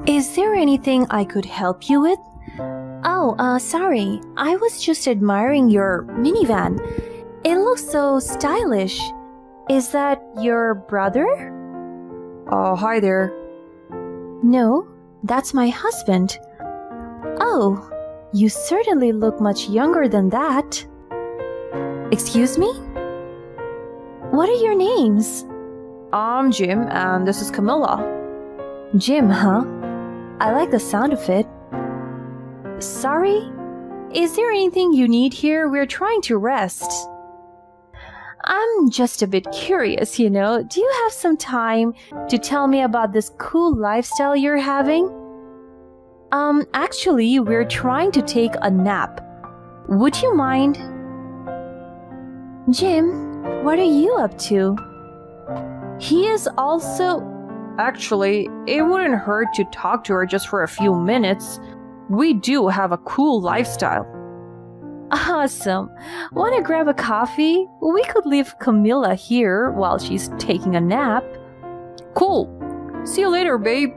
Is there anything I could help you with? Oh, sorry. I was just admiring your minivan. It looks so stylish. Is that your brother? Oh, hi there. No, that's my husband. Oh, you certainly look much younger than that. Excuse me? What are your names? I'm Jim, and this is Camilla. Jim, huh? I like the sound of it. Sorry? Is there anything you need here? We're trying to rest. I'm just a bit curious, Do you have some time to tell me about this cool lifestyle you're having? Actually, we're trying to take a nap. Would you mind? Jim, what are you up to? He is also... Actually, it wouldn't hurt to talk to her just for a few minutes. We do have a cool lifestyle. Awesome. Want to grab a coffee? We could leave Camilla here while she's taking a nap. Cool. See you later, babe.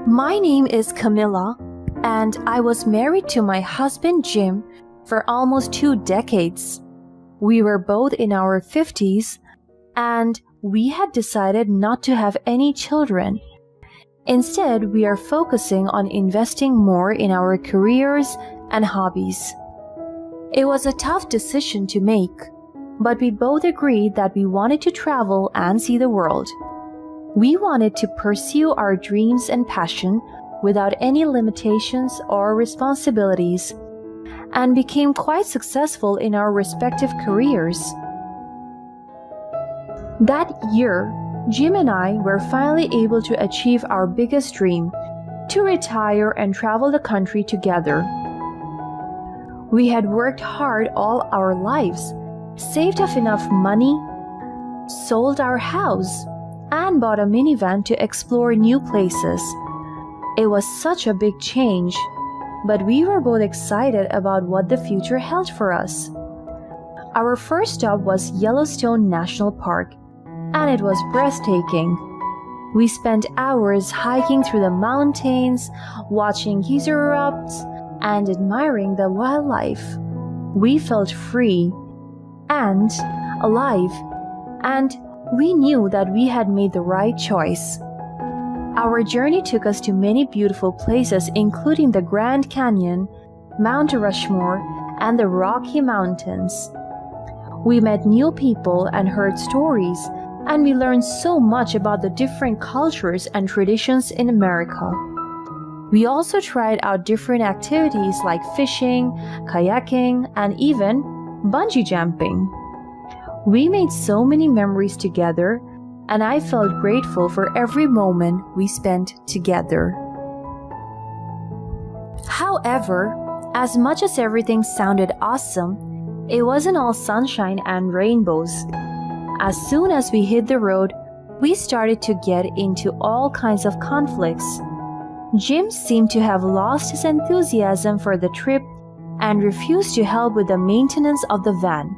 My name is Camilla, and I was married to my husband Jim for almost 2 decades. We were both in our 50s, and we had decided not to have any children. Instead, we are focusing on investing more in our careers and hobbies. It was a tough decision to make, but we both agreed that we wanted to travel and see the world. We wanted to pursue our dreams and passion without any limitations or responsibilities, and became quite successful in our respective careers. That year, Jim and I were finally able to achieve our biggest dream, to retire and travel the country together. We had worked hard all our lives, saved up enough money, sold our house, and bought a minivan to explore new places. It was such a big change, but we were both excited about what the future held for us. Our first stop was Yellowstone National Park, and it was breathtaking. We spent hours hiking through the mountains, watching geyser erupts, and admiring the wildlife. We felt free and alive, and we knew that we had made the right choice. Our journey took us to many beautiful places, including the Grand Canyon, Mount Rushmore, and the Rocky Mountains. We met new people and heard stories, and we learned so much about the different cultures and traditions in America. We also tried out different activities like fishing, kayaking, and even bungee jumping. We made so many memories together, and I felt grateful for every moment we spent together. However, as much as everything sounded awesome, it wasn't all sunshine and rainbows. As soon as we hit the road, we started to get into all kinds of conflicts. Jim seemed to have lost his enthusiasm for the trip and refused to help with the maintenance of the van.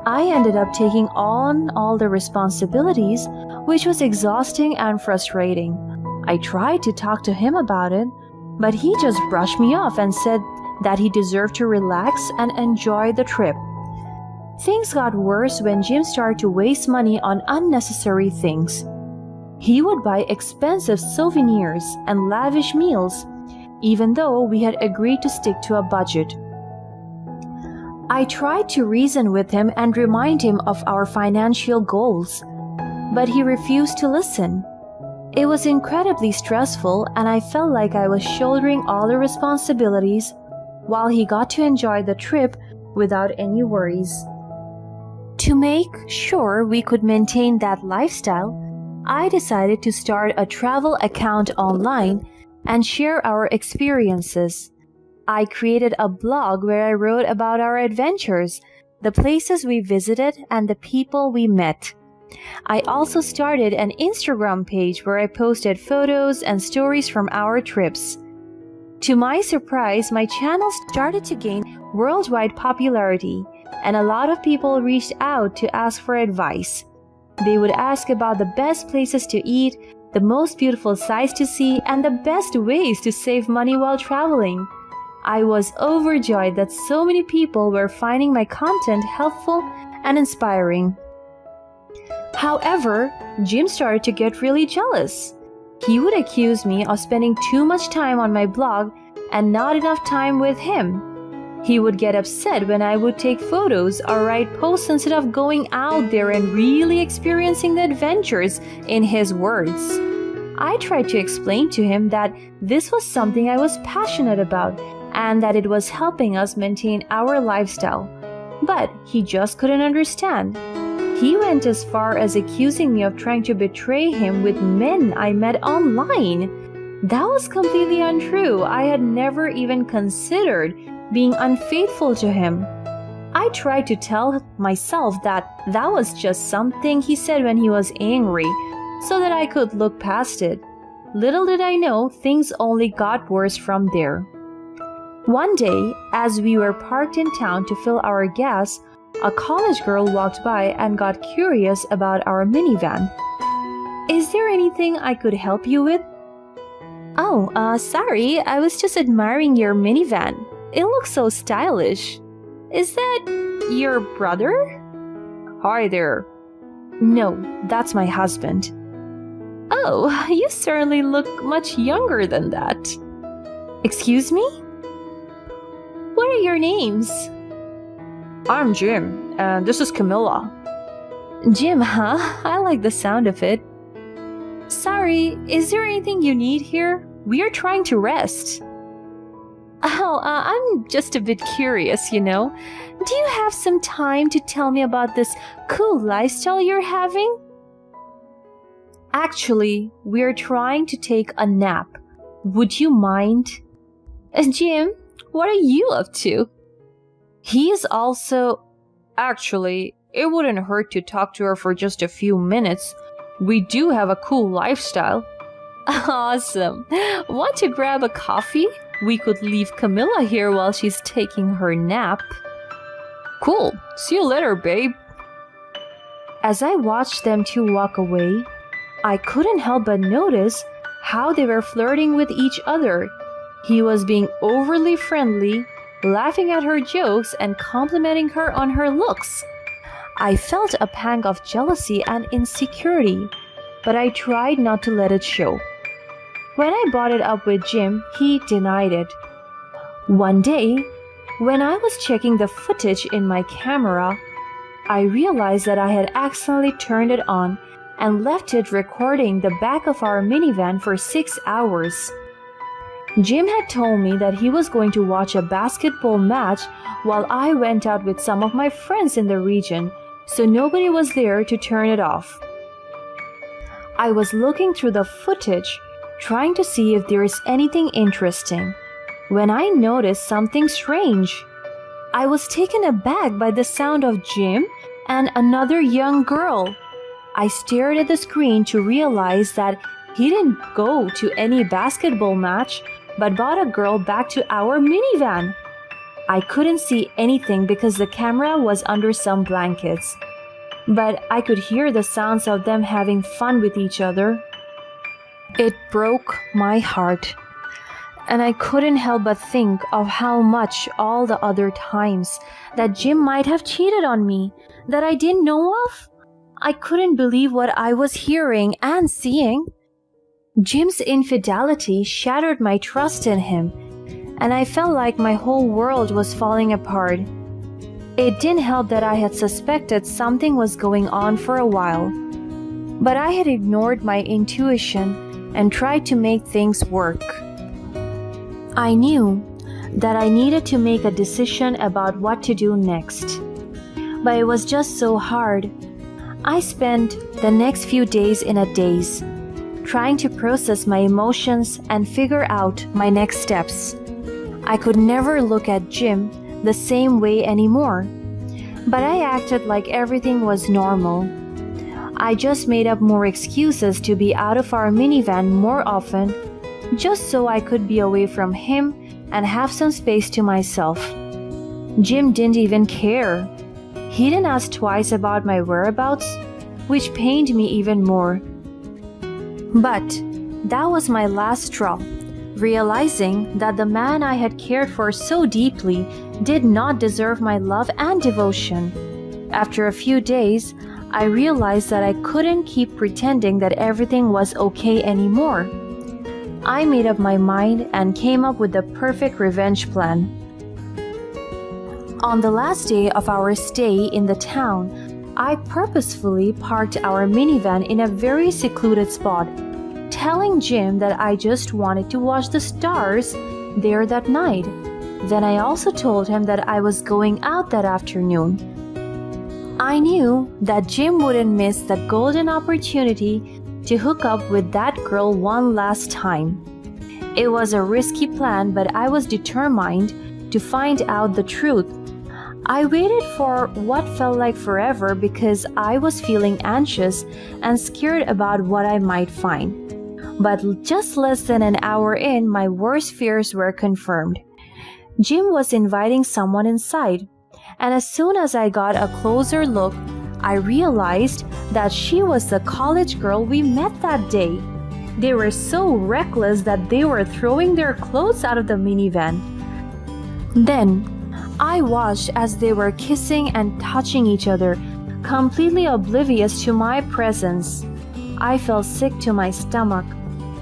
I ended up taking on all the responsibilities, which was exhausting and frustrating. I tried to talk to him about it, but he just brushed me off and said that he deserved to relax and enjoy the trip. Things got worse when Jim started to waste money on unnecessary things. He would buy expensive souvenirs and lavish meals, even though we had agreed to stick to a budget. I tried to reason with him and remind him of our financial goals, but he refused to listen. It was incredibly stressful, and I felt like I was shouldering all the responsibilities while he got to enjoy the trip without any worries. To make sure we could maintain that lifestyle, I decided to start a travel account online and share our experiences. I created a blog where I wrote about our adventures, the places we visited, and the people we met. I also started an Instagram page where I posted photos and stories from our trips. To my surprise, my channel started to gain worldwide popularity, and a lot of people reached out to ask for advice. They would ask about the best places to eat the most beautiful sights to see, and the best ways to save money while traveling. I was overjoyed that so many people were finding my content helpful and inspiring. However, Jim started to get really jealous. He would accuse me of spending too much time on my blog and not enough time with him. He would get upset when I would take photos or write posts instead of going out there and really experiencing the adventures, in his words. I tried to explain to him that this was something I was passionate about and that it was helping us maintain our lifestyle, but he just couldn't understand. He went as far as accusing me of trying to betray him with men I met online. That was completely untrue. I had never even considered being unfaithful to him. I tried to tell myself that that was just something he said when he was angry, so that I could look past it. Little did I know, things only got worse from there. One day, as we were parked in town to fill our gas, a college girl walked by and got curious about our minivan. "Is there anything I could help you with?" "Oh, sorry, I was just admiring your minivan. It looks so stylish. Is that your brother?" Hi there. "No, that's my husband." Oh, you certainly look much younger than that. "Excuse me? What are your names?" I'm Jim, and this is Camilla. "Jim, huh? I like the sound of it." "Sorry, is there anything you need here? We are trying to rest." "Oh, I'm just a bit curious, you know. Do you have some time to tell me about this cool lifestyle you're having?" "Actually, we're trying to take a nap. Would you mind?" "Jim, what are you up to?" He is also... Actually, it wouldn't hurt to talk to her for just a few minutes. We do have a cool lifestyle. Awesome. Want to grab a coffee? We could leave Camilla here while she's taking her nap. Cool. See you later, babe. As I watched them two walk away, I couldn't help but notice how they were flirting with each other. He was being overly friendly, laughing at her jokes and complimenting her on her looks. I felt a pang of jealousy and insecurity, but I tried not to let it show. When I brought it up with Jim, he denied it. One day, when I was checking the footage in my camera, I realized that I had accidentally turned it on and left it recording the back of our minivan for 6 hours. Jim had told me that he was going to watch a basketball match while I went out with some of my friends in the region, so nobody was there to turn it off. I was looking through the footage, trying to see if there is anything interesting, when I noticed something strange. I was taken aback by the sound of Jim and another young girl. I stared at the screen to realize that he didn't go to any basketball match, but brought a girl back to our minivan. I couldn't see anything because the camera was under some blankets, but I could hear the sounds of them having fun with each other. It broke my heart, and I couldn't help but think of how much all the other times that Jim might have cheated on me that I didn't know of. I couldn't believe what I was hearing and seeing. Jim's infidelity shattered my trust in him, and I felt like my whole world was falling apart. It didn't help that I had suspected something was going on for a while, but I had ignored my intuition and tried to make things work. I knew that I needed to make a decision about what to do next, but it was just so hard. I spent the next few days in a daze, trying to process my emotions and figure out my next steps. I could never look at Jim the same way anymore, but I acted like everything was normal. I just made up more excuses to be out of our minivan more often, just so I could be away from him and have some space to myself. Jim didn't even care. He didn't ask twice about my whereabouts, which pained me even more. But that was my last straw, realizing that the man I had cared for so deeply did not deserve my love and devotion. After a few days, I realized that I couldn't keep pretending that everything was okay anymore. I made up my mind and came up with the perfect revenge plan. On the last day of our stay in the town, I purposefully parked our minivan in a very secluded spot, telling Jim that I just wanted to watch the stars there that night. Then I also told him that I was going out that afternoon. I knew that Jim wouldn't miss the golden opportunity to hook up with that girl one last time. It was a risky plan, but I was determined to find out the truth. I waited for what felt like forever because I was feeling anxious and scared about what I might find. But just less than an hour in, my worst fears were confirmed. Jim was inviting someone inside, and as soon as I got a closer look, I realized that she was the college girl we met that day. They were so reckless that they were throwing their clothes out of the minivan. Then, I watched as they were kissing and touching each other, completely oblivious to my presence. I felt sick to my stomach,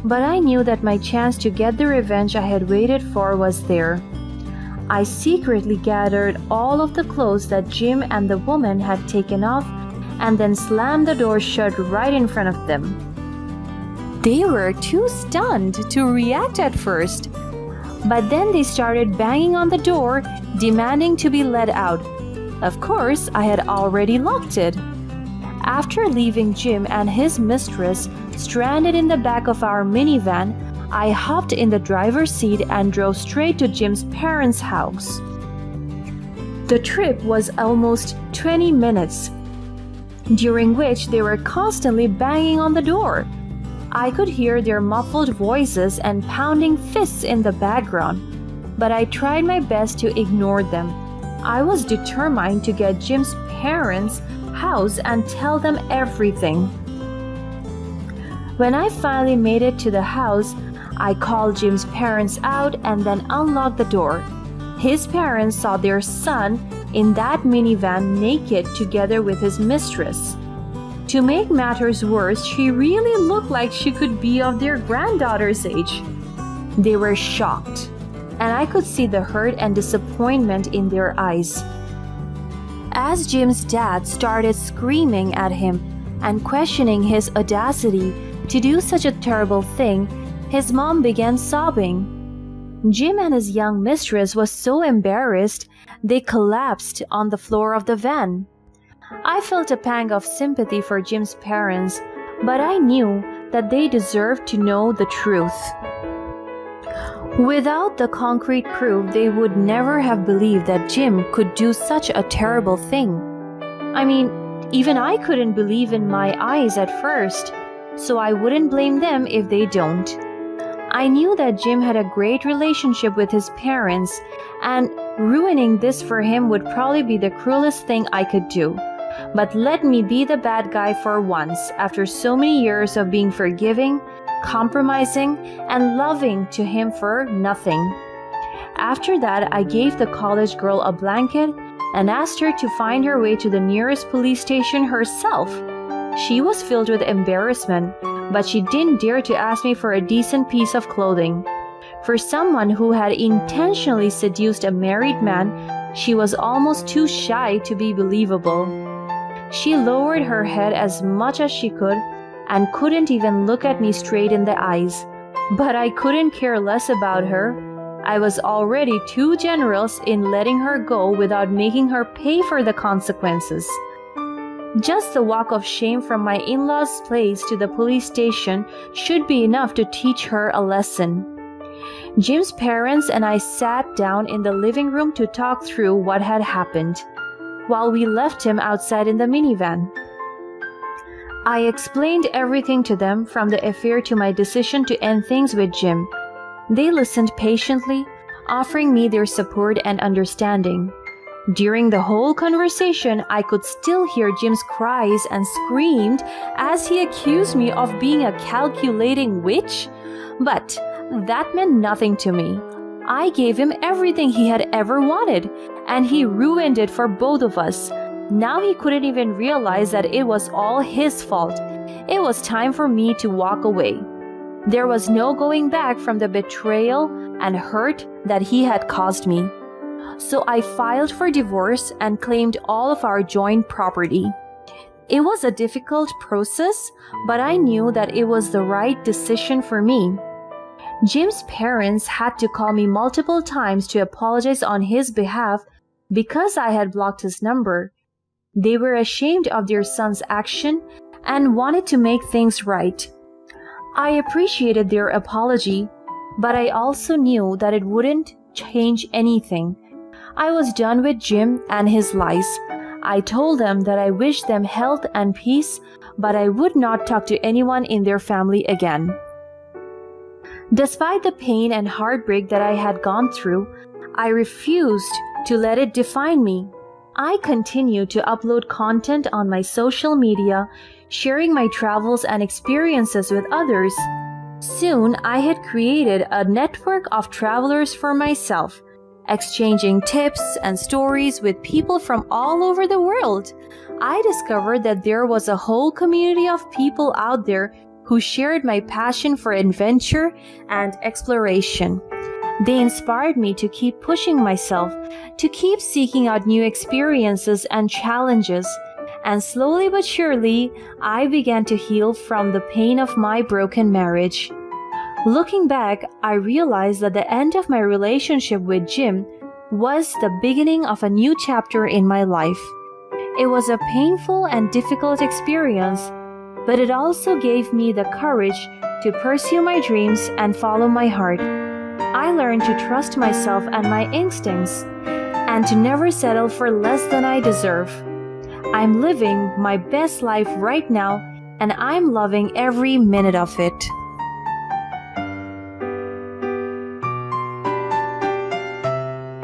but I knew that my chance to get the revenge I had waited for was there. I secretly gathered all of the clothes that Jim and the woman had taken off and then slammed the door shut right in front of them. They were too stunned to react at first, but then they started banging on the door, demanding to be let out. Of course, I had already locked it. After leaving Jim and his mistress stranded in the back of our minivan, I hopped in the driver's seat and drove straight to Jim's parents' house. The trip was almost 20 minutes, during which they were constantly banging on the door. I could hear their muffled voices and pounding fists in the background, but I tried my best to ignore them. I was determined to get Jim's parents' house and tell them everything. When I finally made it to the house, I called Jim's parents out and then unlocked the door. His parents saw their son in that minivan naked together with his mistress. To make matters worse, she really looked like she could be of their granddaughter's age. They were shocked, and I could see the hurt and disappointment in their eyes. As Jim's dad started screaming at him and questioning his audacity to do such a terrible thing, his mom began sobbing. Jim and his young mistress was so embarrassed, they collapsed on the floor of the van. I felt a pang of sympathy for Jim's parents, but I knew that they deserved to know the truth. Without the concrete proof, they would never have believed that Jim could do such a terrible thing. I mean, even I couldn't believe in my eyes at first, so I wouldn't blame them if they don't. I knew that Jim had a great relationship with his parents, and ruining this for him would probably be the cruelest thing I could do. But let me be the bad guy for once, after so many years of being forgiving, compromising, and loving to him for nothing. After that, I gave the college girl a blanket and asked her to find her way to the nearest police station herself. She was filled with embarrassment, but she didn't dare to ask me for a decent piece of clothing. For someone who had intentionally seduced a married man, she was almost too shy to be believable. She lowered her head as much as she could and couldn't even look at me straight in the eyes. But I couldn't care less about her. I was already too generous in letting her go without making her pay for the consequences. Just the walk of shame from my in-laws' place to the police station should be enough to teach her a lesson. Jim's parents and I sat down in the living room to talk through what had happened, while we left him outside in the minivan. I explained everything to them, from the affair to my decision to end things with Jim. They listened patiently, offering me their support and understanding. During the whole conversation, I could still hear Jim's cries and screamed as he accused me of being a calculating witch. But that meant nothing to me. I gave him everything he had ever wanted, and he ruined it for both of us. Now he couldn't even realize that it was all his fault. It was time for me to walk away. There was no going back from the betrayal and hurt that he had caused me. So I filed for divorce and claimed all of our joint property. It was a difficult process, but I knew that it was the right decision for me. Jim's parents had to call me multiple times to apologize on his behalf because I had blocked his number. They were ashamed of their son's action and wanted to make things right. I appreciated their apology, but I also knew that it wouldn't change anything. I was done with Jim and his lies. I told them that I wished them health and peace, but I would not talk to anyone in their family again. Despite the pain and heartbreak that I had gone through, I refused to let it define me. I continued to upload content on my social media, sharing my travels and experiences with others. Soon, I had created a network of travelers for myself, exchanging tips and stories with people from all over the world. I discovered that there was a whole community of people out there who shared my passion for adventure and exploration. They inspired me to keep pushing myself, to keep seeking out new experiences and challenges. And slowly but surely, I began to heal from the pain of my broken marriage. Looking back, I realized that the end of my relationship with Jim was the beginning of a new chapter in my life. It was a painful and difficult experience, but it also gave me the courage to pursue my dreams and follow my heart. I learned to trust myself and my instincts, and to never settle for less than I deserve. I'm living my best life right now, and I'm loving every minute of it.